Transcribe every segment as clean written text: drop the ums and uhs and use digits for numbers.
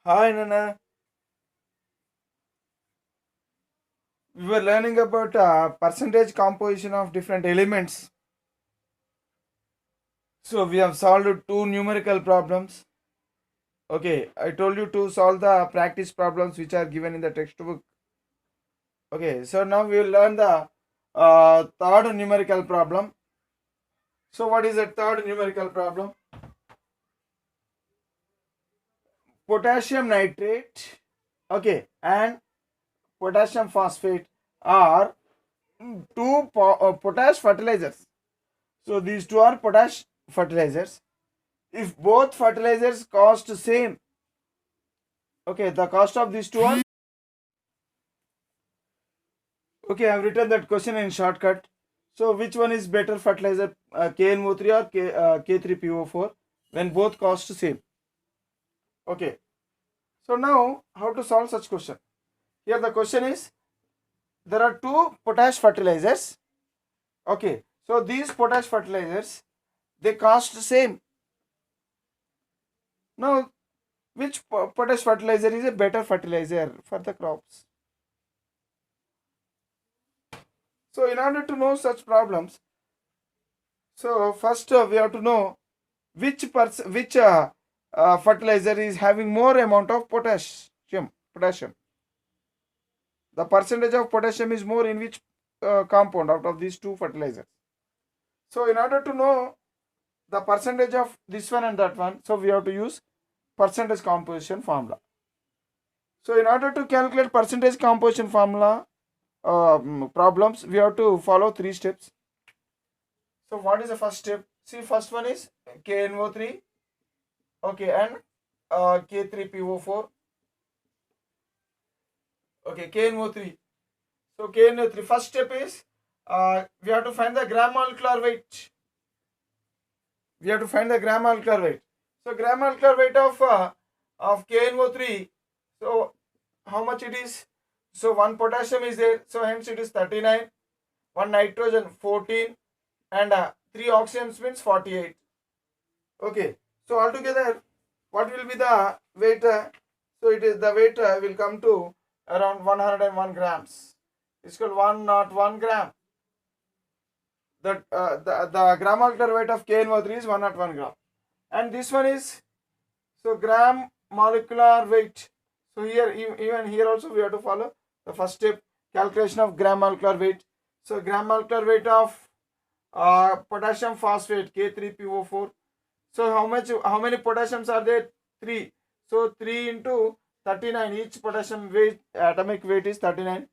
Hi Nana, we were learning about percentage composition of different elements. So we have solved two numerical problems. Okay, I told you to solve the practice problems which are given in the textbook. Okay, so now we will learn the third numerical problem. So what is the third numerical problem? Potassium nitrate, okay, and potassium phosphate are two potash fertilizers. So these two are potash fertilizers. If both fertilizers cost same, okay, the cost of these two are, okay, I've written that question in shortcut. So which one is better fertilizer, KNO3 or K3PO4, when both cost same? Okay, so now how to solve such question? Here the question is, there are two potash fertilizers. Okay, so these potash fertilizers, they cost same. Now which potash fertilizer is a better fertilizer for the crops? So in order to know such problems, so first we have to know which fertilizer is having more amount of potassium. The percentage of potassium is more in which compound out of these two fertilizers. So in order to know the percentage of this one and that one, so we have to use percentage composition formula. So in order to calculate percentage composition formula problems, we have to follow three steps. So what is the first step? See, first one is KNO3, okay, and K3PO4, okay, KNO3. So KNO3, first step is we have to find the gram molecular weight. We have to find the gram molecular weight. So gram molecular weight of KNO3. So how much it is? So one potassium is there. So hence it is 39. One nitrogen 14, and three oxygens means 48. Okay. So altogether, what will be the weight? So it is the weight will come to around 101 grams. It's called 101 gram. The gram molecular weight of KNO3 is 101 gram. And this one is, so gram molecular weight. So here, even here also we have to follow the first step, calculation of gram molecular weight. So gram molecular weight of potassium phosphate K3PO4. So how many potassiums are there? 3. So 3 into 39. Each potassium weight, atomic weight is 39.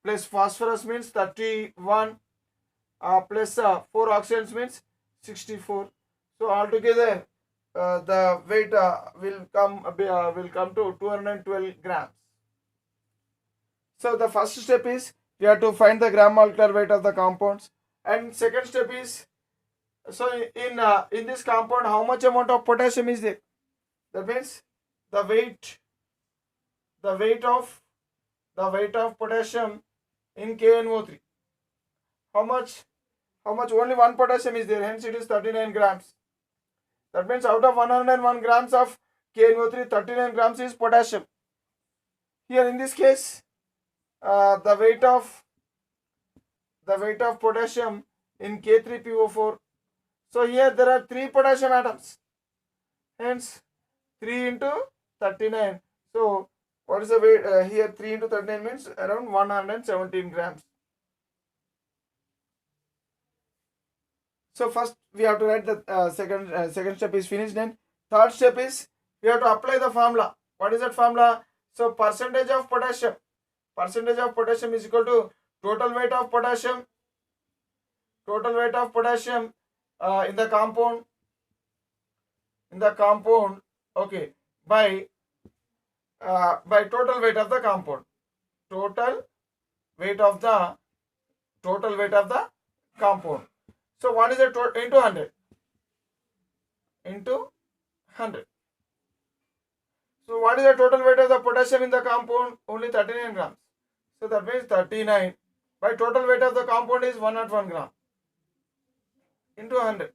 Plus phosphorus means 31. Plus 4 oxygens means 64. So altogether the weight will come to 212 grams. So the first step is we have to find the gram molecular weight of the compounds, and second step is, so in this compound how much amount of potassium is there? That means the weight the weight of potassium in KNO3. How much? Only one potassium is there, hence it is 39 grams. That means out of 101 grams of KNO3, 39 grams is potassium. Here in this case, the weight of potassium in K3PO4. So here there are 3 potassium atoms. Hence 3 into 39. So what is the weight here? 3 into 39 means around 117 grams. So first we have to write the second step is finished. Then third step is we have to apply the formula. What is that formula? So percentage of potassium is equal to total weight of potassium in the compound, okay, by total weight of the compound. Total weight of the compound. So what is the into 100? Into 100. So what is the total weight of the potassium in the compound? Only 39 grams. So that means 39 by total weight of the compound is 101 gram into 100.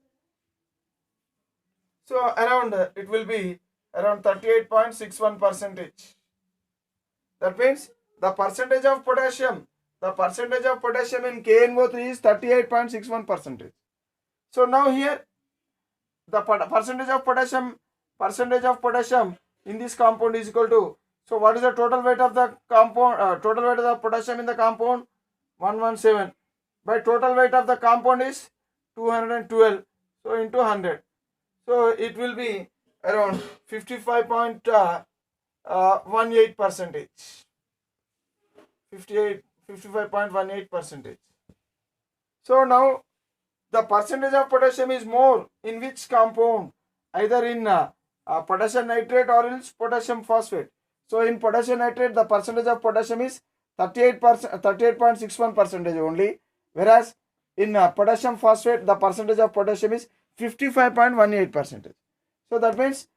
So around it will be around 38.61 percentage. That means the percentage of potassium in KNO3 is 38.61 percentage. So now here the percentage of potassium in this compound is equal to, so what is the total weight of the compound, total weight of the potassium in the compound? 117 by total weight of the compound is 212, so into 100, so it will be around 55.18 percentage. 55.18 percentage. So now the percentage of potassium is more in which compound? Either in potassium nitrate or else potassium phosphate. So in potassium nitrate the percentage of potassium is 38.61 percentage only, whereas in potassium phosphate the percentage of potassium is 55.18 percentage. So that means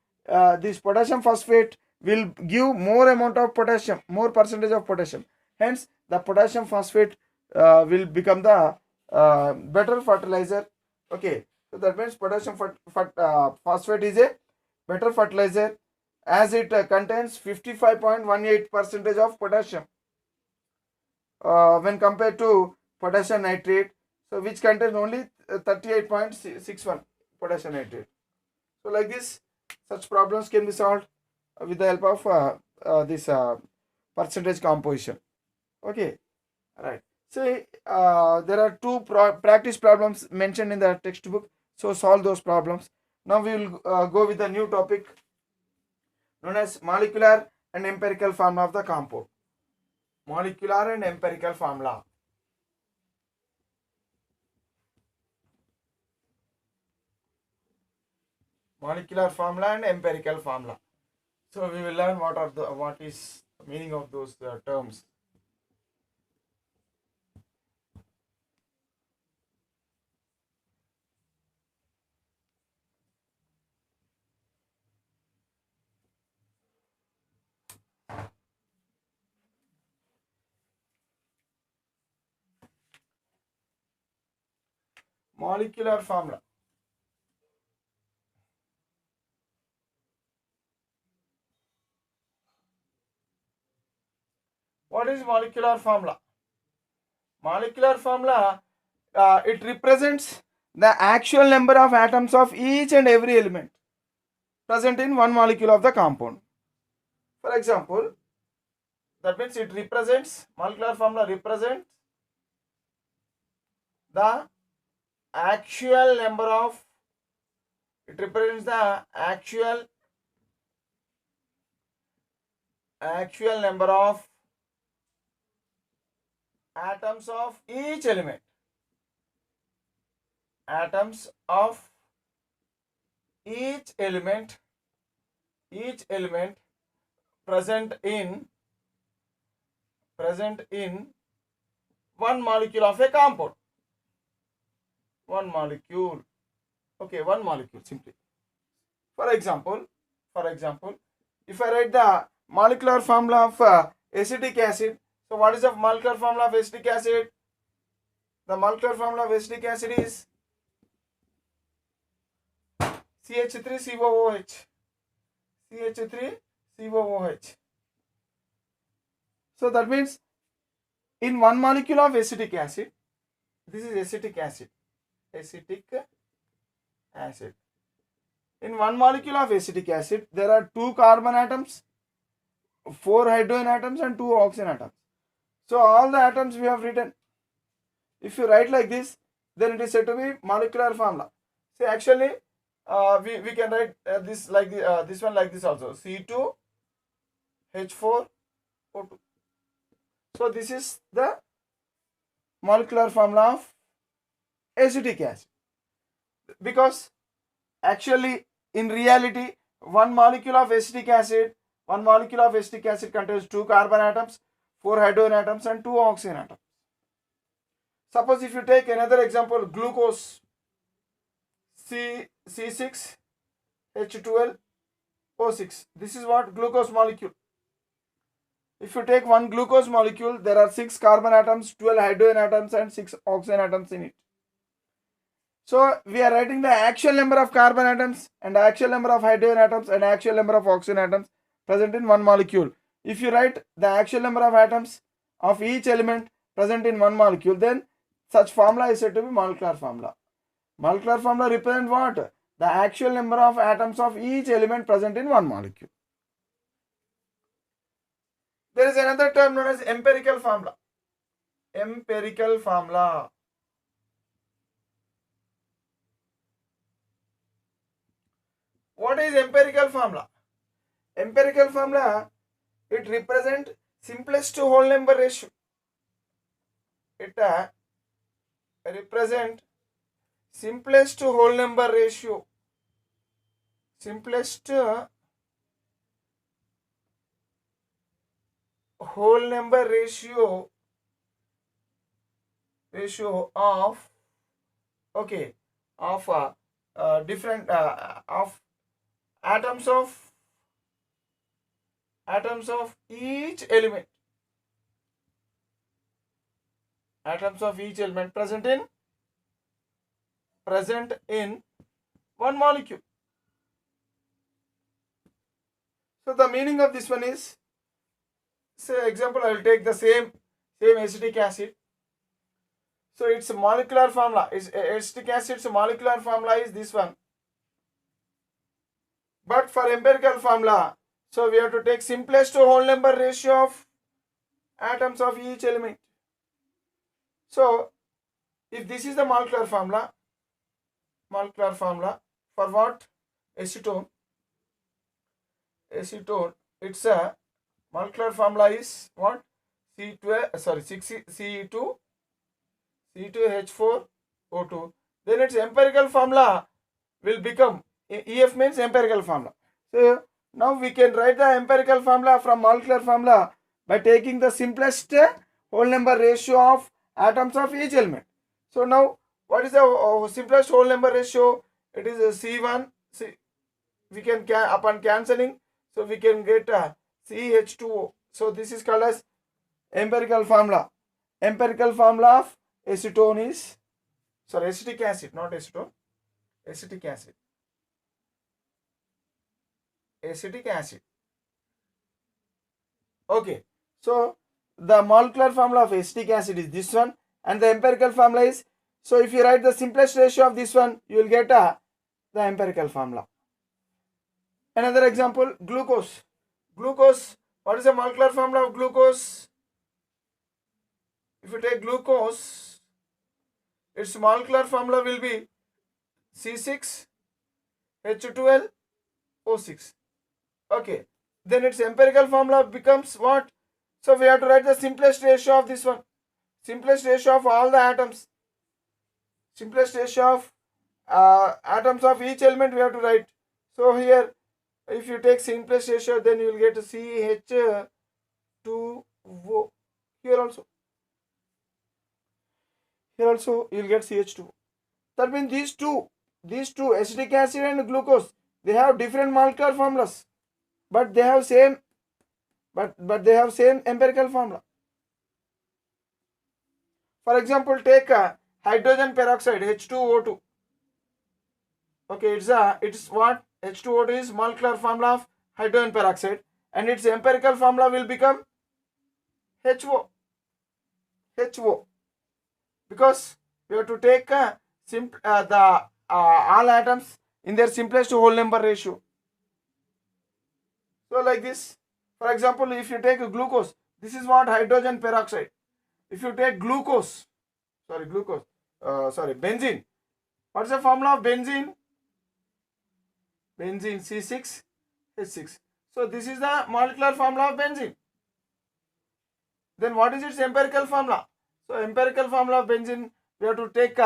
this potassium phosphate will give more amount of potassium, more percentage of potassium. Hence the potassium phosphate will become the better fertilizer. Okay, so that means potassium phosphate is a better fertilizer as it contains 55.18 percentage of potassium when compared to potassium nitrate, so which contains only 38.61 potassium nitrate. So like this, such problems can be solved with the help of this percentage composition. Okay, right. So there are two practice problems mentioned in the textbook, so solve those problems. Now we will go with the new topic known as molecular and empirical formula of the compound. Molecular and empirical formula. Molecular formula and empirical formula. So we will learn what is the meaning of those terms. Molecular formula. What is molecular formula? Molecular formula, it represents the actual number of atoms of each and every element present in one molecule of the compound. For example, that means it represents, molecular formula represents the actual number of, it represents the actual number of atoms of each element. Atoms of each element present in one molecule of a compound. One molecule. Okay, one molecule simply. For example, if I write the molecular formula of acetic acid, so what is the molecular formula of acetic acid? The molecular formula of acetic acid is CH3COOH. CH3COOH. So that means in one molecule of acetic acid, this is acetic acid. In one molecule of acetic acid, there are 2 carbon atoms, 4 hydrogen atoms and 2 oxygen atoms. So all the atoms we have written. If you write like this, then it is said to be molecular formula. See, actually, we can write this like this one like this also. C2H4O2. So this is the molecular formula of acetic acid. Because actually, in reality, one molecule of acetic acid contains 2 carbon atoms, 4 hydrogen atoms and 2 oxygen atoms. Suppose if you take another example, glucose, C6H12O6. This is what glucose molecule. If you take one glucose molecule, there are 6 carbon atoms, 12 hydrogen atoms and 6 oxygen atoms in it. So we are writing the actual number of carbon atoms and actual number of hydrogen atoms and actual number of oxygen atoms present in one molecule. If you write the actual number of atoms of each element present in one molecule, then such formula is said to be molecular formula. Molecular formula represent what? The actual number of atoms of each element present in one molecule. There is another term known as empirical formula. Empirical formula. What is empirical formula? Empirical formula, it represents simplest to whole number ratio. It represent simplest to whole number ratio. Simplest whole number ratio of different of atoms of each element. Atoms of each element present in one molecule. So the meaning of this one is, say example, I will take the same acetic acid. So its molecular formula is acetic acid's molecular formula is this one. But for empirical formula, so we have to take simplest to whole number ratio of atoms of each element. So if this is the molecular formula for what? Acetone, its a molecular formula is what? Ce2H4O2. Then its empirical formula will become, EF means empirical formula. So now we can write the empirical formula from molecular formula by taking the simplest whole number ratio of atoms of each element. So now what is the simplest whole number ratio? It is C1. We can upon cancelling, so we can get CH2O. So this is called as empirical formula. Empirical formula of acetone is, sorry, acetic acid, not acetone, acetic acid. Acetic acid. Okay, so the molecular formula of acetic acid is this one, and the empirical formula is, so if you write the simplest ratio of this one, you will get the empirical formula. Another example, glucose. What is the molecular formula of glucose? If you take glucose, its molecular formula will be C6H12O6. Okay, then its empirical formula becomes what? So we have to write the simplest ratio of this one. Simplest ratio of all the atoms. Simplest ratio of atoms of each element we have to write. So here, if you take simplest ratio, then you will get CH2O. Here also you will get CH2. That means these two acetic acid and glucose, they have different molecular formulas, but they have same empirical formula. For example, take hydrogen peroxide, H2O2. Okay, it's what? H2O2 is molecular formula of hydrogen peroxide, and its empirical formula will become HO. Because we have to take all atoms in their simplest whole number ratio. So like this, for example, if you take glucose, this is what? Hydrogen peroxide. If you take benzene. What's the formula of benzene? Benzene C6H6. So this is the molecular formula of benzene. Then what is its empirical formula? So empirical formula of benzene, we have to take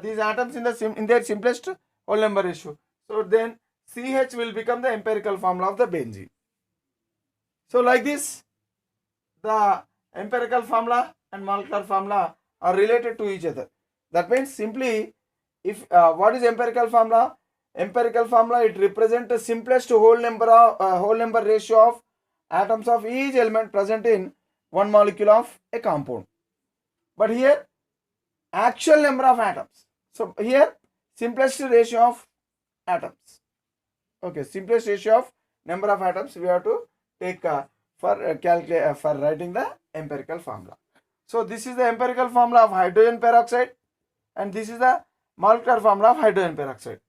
these atoms in their simplest whole number ratio. So then CH will become the empirical formula of the benzene. So like this, the empirical formula and molecular formula are related to each other. That means simply, if what is empirical formula? Empirical formula, it represents the simplest whole number ratio of atoms of each element present in one molecule of a compound. But here, actual number of atoms. So here simplest ratio of atoms. Okay, simplest ratio of number of atoms we have to take for calculate for writing the empirical formula. So this is the empirical formula of hydrogen peroxide, and this is the molecular formula of hydrogen peroxide.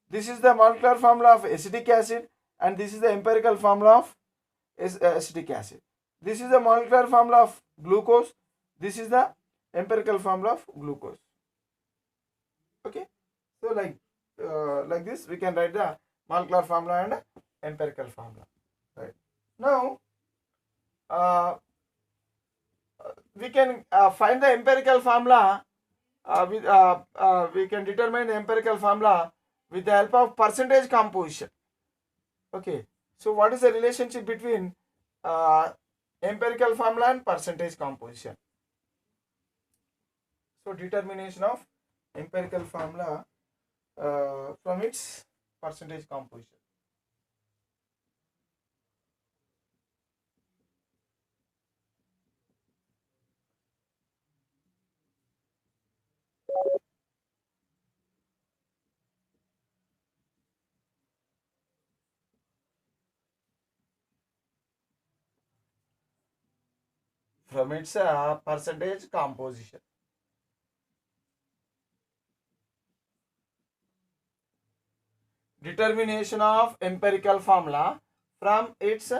This is the molecular formula of acetic acid, and this is the empirical formula of acetic acid. This is the molecular formula of glucose. This is the empirical formula of glucose. Okay, so like this we can write the molecular formula and empirical formula. Right now, we can find the empirical formula. We can determine the empirical formula with the help of percentage composition. Okay, so what is the relationship between empirical formula and percentage composition? So determination of empirical formula from its percentage composition. From its percentage composition. Determination of empirical formula from its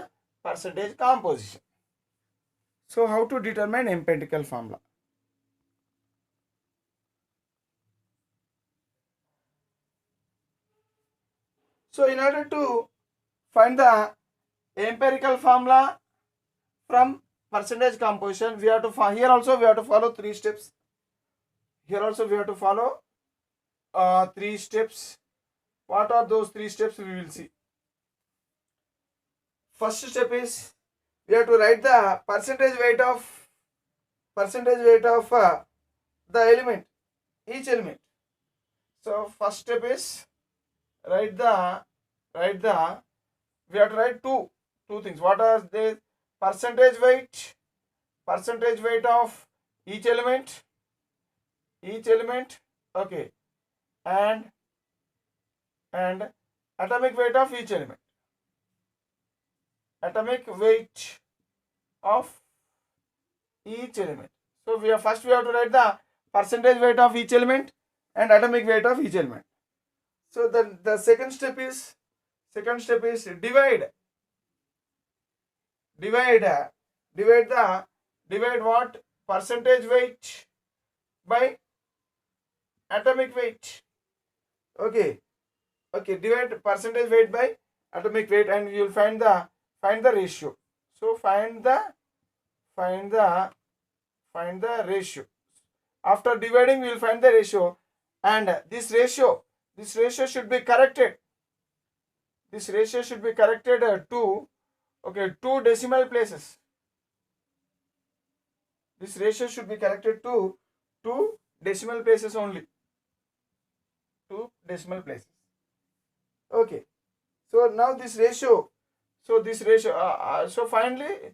percentage composition. So how to determine empirical formula? So in order to find the empirical formula from percentage composition, we have to here also we have to follow 3 steps. Here also we have to follow 3 steps. What are those 3 steps? We will see. First step is we have to write the percentage weight of the element, each element. So first step is write the we have to write two things. What are the percentage weight of each element, okay, and atomic weight of each element, atomic weight of each element. So we have to write the percentage weight of each element and atomic weight of each element. So the second step is divide what percentage weight by atomic weight. Okay, divide percentage weight by atomic weight, and you will find the ratio. So find the ratio. After dividing, we will find the ratio, and this ratio should be corrected. This ratio should be corrected to 2 decimal places. This ratio should be corrected to 2 decimal places only. 2 decimal places. Okay. So now this ratio. So finally,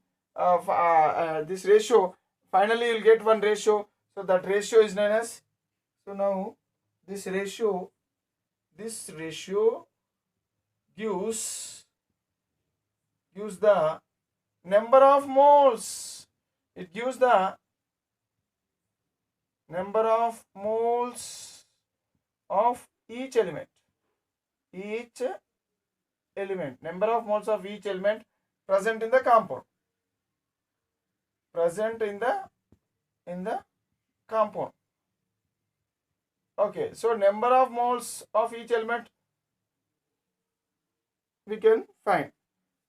this ratio. Finally, you will get one ratio. So that ratio is known as. So now this ratio gives the number of moles. It gives the number of moles of each element. Number of moles of each element present in the compound. Okay, so number of moles of each element we can find.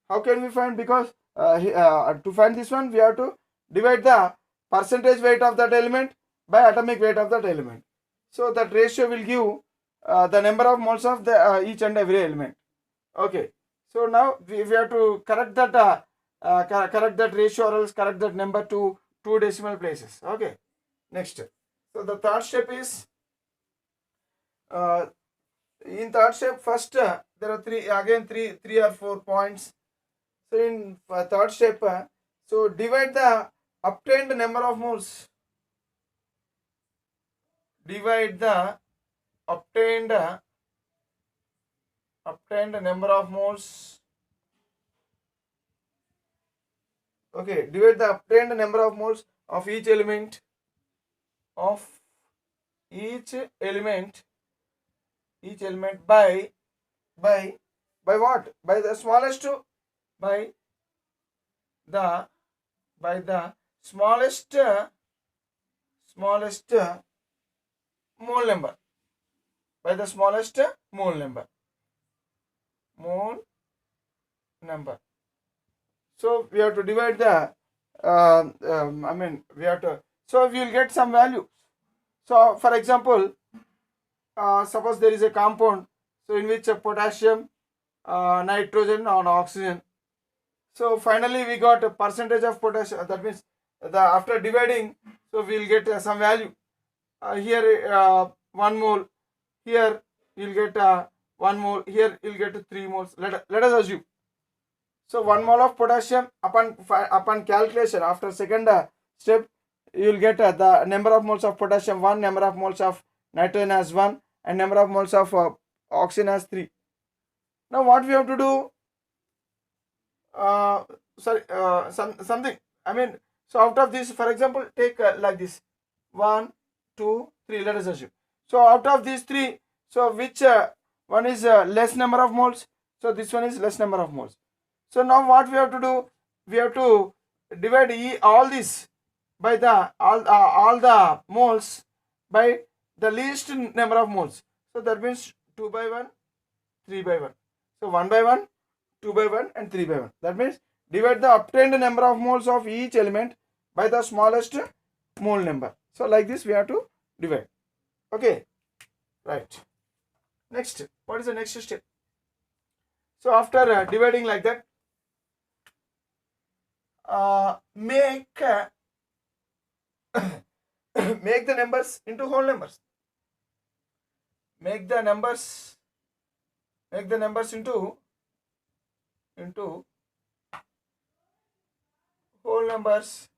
How can we find? Because to find this one, we have to divide the percentage weight of that element by atomic weight of that element. So that ratio will give the number of moles of the each and every element. Okay. So now we have to correct that ratio, or else correct that number to 2 decimal places. Okay. Next. So the third step is in third step, first there are three or 4 points. So in third step, so divide the obtained number of moles. Divide the obtained number of moles. Okay, divide the obtained number of moles of each element each element by what? By the smallest by the smallest mole number, by the smallest mole number. So we have to divide the we have to, so we will get some value. So for example, suppose there is a compound, so in which potassium, nitrogen and oxygen. So finally we got a percentage of potassium, that means after dividing, so we will get some value. Here 1 mole, here you will get 1 mole, here you will get 3 moles. Let us assume. So 1 mole of potassium, upon calculation after second step, you will get the number of moles of potassium 1, number of moles of nitrogen as 1, and number of moles of oxygen as 3. Now what we have to do? Something. So out of this, for example, take like this: 1, 2, 3. Let us assume. So out of these 3, so which one is less number of moles? So this one is less number of moles. So now what we have to do? We have to divide all this by the all the moles by the least number of moles. So that means 2 by 1, 3 by 1. So 1 by 1, 2 by 1 and 3 by 1. That means divide the obtained number of moles of each element by the smallest mole number. So like this we have to divide. Okay, right. Next, what is the next step? So after dividing like that, make the numbers into whole numbers. Make the numbers into whole numbers.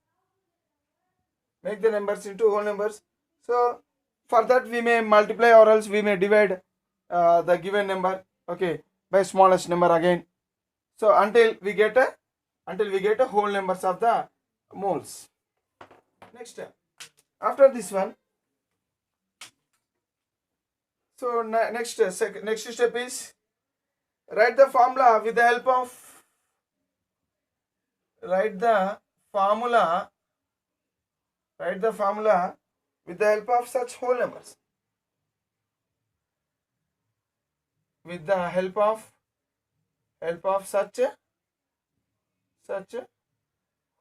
Make the numbers into whole numbers. So for that we may multiply or else we may divide the given number, okay, by smallest number again. So until we get a whole numbers of the moles. Next, after this one, so next step is write the formula with the help of with the help of such whole numbers. With the help of such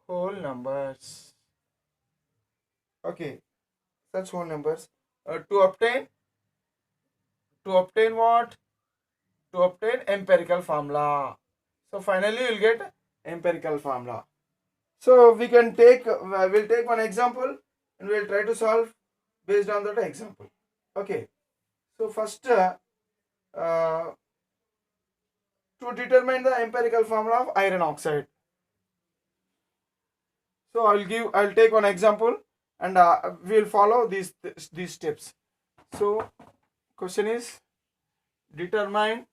whole numbers. Okay, such whole numbers to obtain what? To obtain empirical formula. So finally you will get empirical formula. So we can take we'll take one example and we'll try to solve based on that example. Okay, so first to determine the empirical formula of iron oxide. So I'll take one example and we'll follow these steps. So question is determine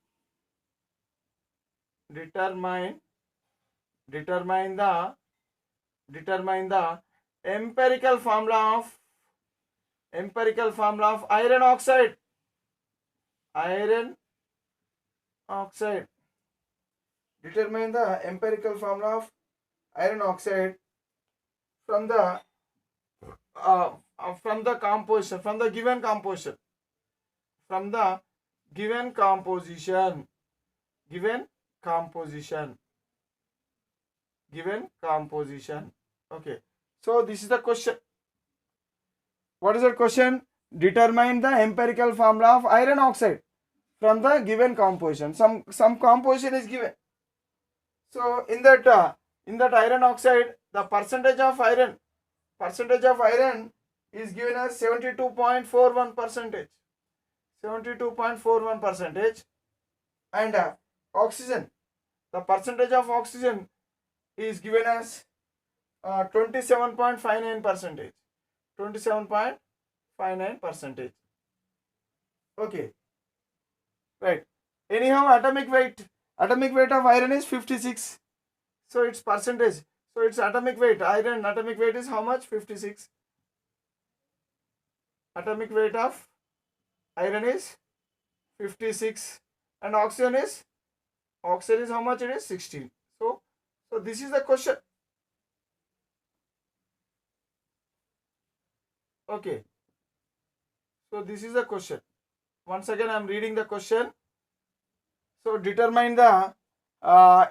the empirical formula of iron oxide. Determine the empirical formula of iron oxide from the composition, from the given composition. Okay, so this is the question. What is the question? Determine the empirical formula of iron oxide from the given composition. Some composition is given. So in that iron oxide, the percentage of iron is given as 72.41%. 72.41%. And oxygen, the percentage of oxygen is given as 27.59%. 27.59%. Okay, right. Anyhow, atomic weight of iron is 56. So its percentage. So its atomic weight, iron atomic weight is how much? 56. Atomic weight of iron is 56, and oxygen is how much? It is 16. So this is the question. Okay. So this is the question. Once again, I am reading the question. So determine the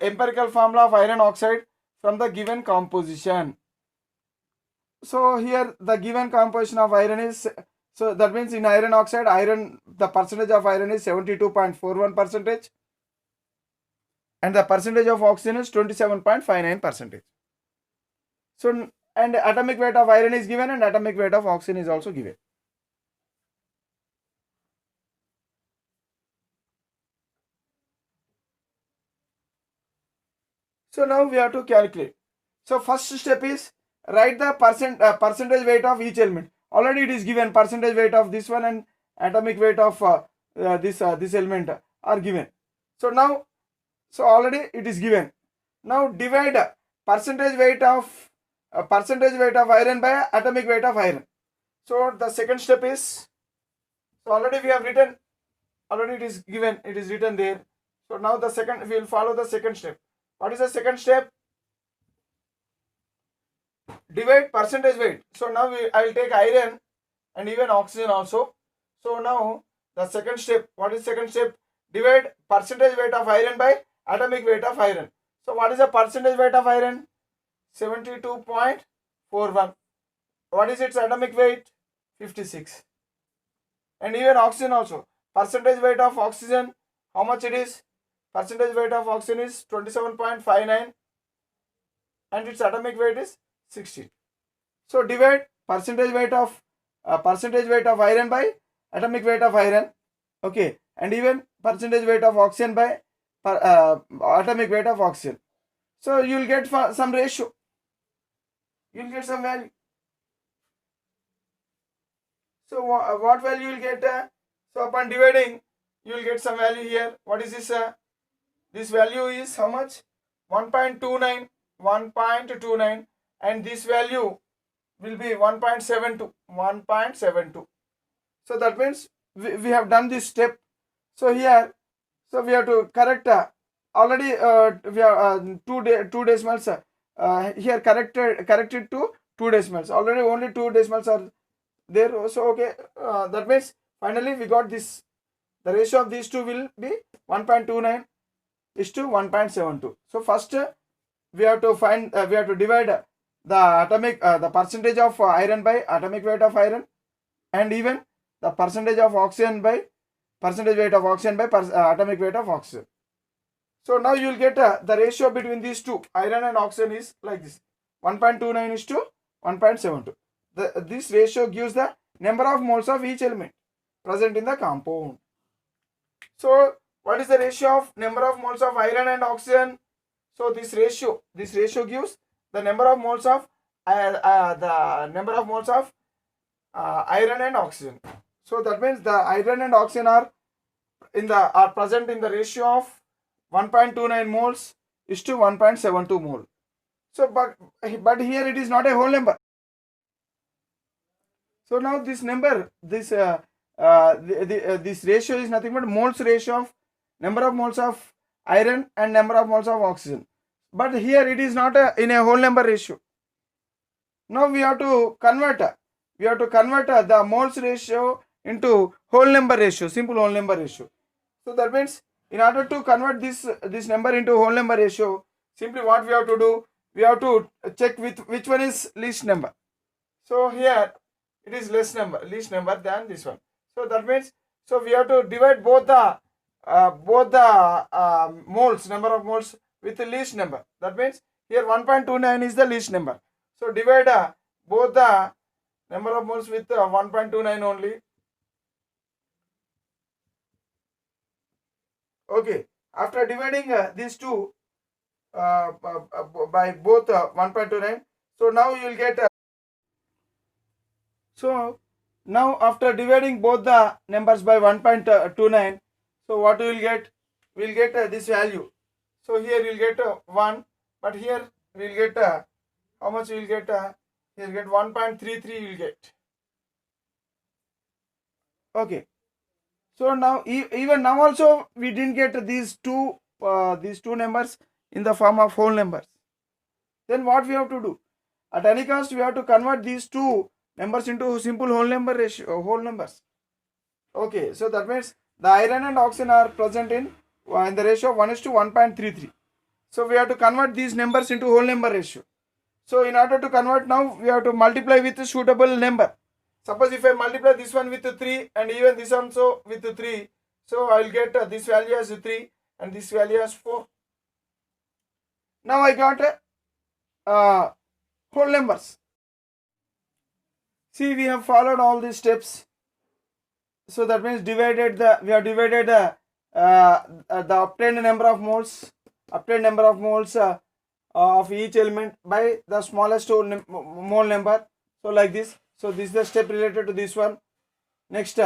empirical formula of iron oxide from the given composition. So here the given composition of iron is, so that means in iron oxide, the percentage of iron is 72.41 percentage, and the percentage of oxygen is 27.59 percentage. So, and atomic weight of iron is given, and atomic weight of oxygen is also given. So now we have to calculate. So first step is write the percentage weight of each element. Already it is given, percentage weight of this one and atomic weight of this element are given. So now, so already it is given. Now divide percentage weight of iron by atomic weight of iron. So the second step is, so already we have written, already it is given, it is written there. So now the second, we will follow the second step. What is the second step? Divide percentage weight. So now I will take iron and even oxygen also. So now the second step, what is second step? Divide percentage weight of iron by atomic weight of iron. So what is the percentage weight of iron? 72.41. What is its atomic weight? 56. And even oxygen also. Percentage weight of oxygen, how much it is? Percentage weight of oxygen is 27.59, and its atomic weight is 16. So divide percentage weight of iron by atomic weight of iron. Okay, and even percentage weight of oxygen by atomic weight of oxygen. So you will get some ratio. You will get some value. So what value you will get? So upon dividing, you will get some value here. What is this? This value is how much? 1.29, 1.29, and this value will be 1.72. So that means we have done this step. So here, so we have to correct already we have two decimals here corrected to 2 decimals. Already only 2 decimals are there. So okay, that means finally we got this. The ratio of these two will be 1.29 is to 1.72. So first we have to find, we have to divide the percentage of iron by atomic weight of iron, and even the percentage of oxygen by atomic weight of oxygen. So now you will get the ratio between these two, iron and oxygen, is like this: 1.29 is to 1.72. This ratio gives the number of moles of each element present in the compound. So what is the ratio of number of moles of iron and oxygen? So this ratio gives the number of moles of iron and oxygen. So that means the iron and oxygen are present in the ratio of 1.29 moles is to 1.72 mole. So but here it is not a whole number. So now this number, this ratio is nothing but moles ratio of number of moles of iron and number of moles of oxygen. But here it is not in a whole number ratio. Now we have to convert the moles ratio into whole number ratio, simple whole number ratio. So that means in order to convert this number into whole number ratio, simply what we have to do, we have to check with which one is least number. So here it is least number than this one. So that means, so we have to divide both the moles, number of moles, with the least number. That means here 1.29 is the least number. So divide both the number of moles with 1.29 only. Okay, after dividing these two by both 1.29, so now you will get so Now after dividing both the numbers by 1.29, so what we will get? We will get this value. So here you will get 1, but here we will get how much we will get? You will get 1.33 you will get. Okay. So now even now also we didn't get these two numbers in the form of whole numbers. Then what we have to do? At any cost we have to convert these two numbers into simple whole number ratio, whole numbers. Okay, so that means the iron and oxygen are present in the ratio of 1:1.33. So we have to convert these numbers into whole number ratio. So in order to convert, now we have to multiply with a suitable number. Suppose if I multiply this one with 3 and even this also with 3, so I will get this value as 3 and this value as 4. Now I got whole numbers. See, we have followed all these steps. So that means we have divided the obtained number of moles of each element by the smallest mole number. So like this. So this is the step related to this one. Next,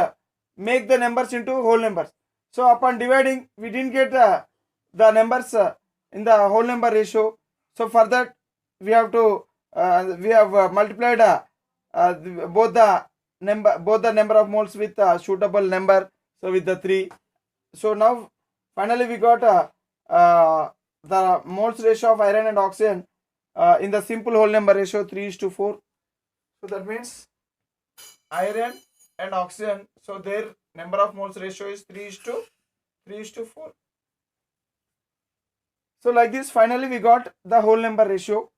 make the numbers into whole numbers. So upon dividing, we didn't get the numbers in the whole number ratio. So for that, we have to multiplied both the number of moles with a suitable number. So with the 3. So now finally we got the moles ratio of iron and oxygen in the simple whole number ratio 3:4. So that means iron and oxygen, so their number of moles ratio is 3:4. So like this, finally we got the whole number ratio.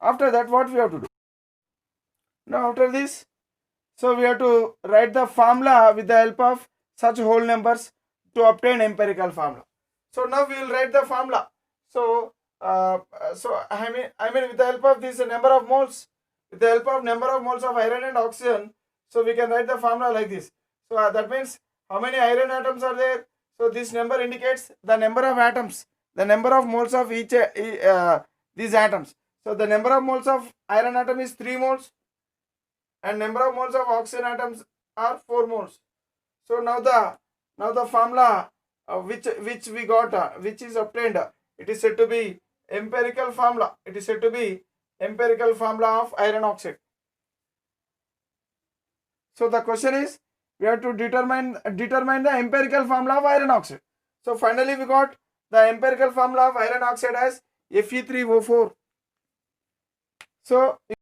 After that, what we have to do? Now after this, so we have to write the formula with the help of such whole numbers to obtain empirical formula. So now we will write the formula. So I mean with the help of this number of moles, with the help of number of moles of iron and oxygen, so we can write the formula like this. So that means how many iron atoms are there? So this number indicates the number of atoms, the number of moles of each these atoms. So the number of moles of iron atom is 3 moles and number of moles of oxygen atoms are 4 moles. So now the formula which we got, which is obtained, it is said to be empirical formula. It is said to be empirical formula of iron oxide. So the question is, we have to determine the empirical formula of iron oxide. So finally we got the empirical formula of iron oxide as Fe3O4. So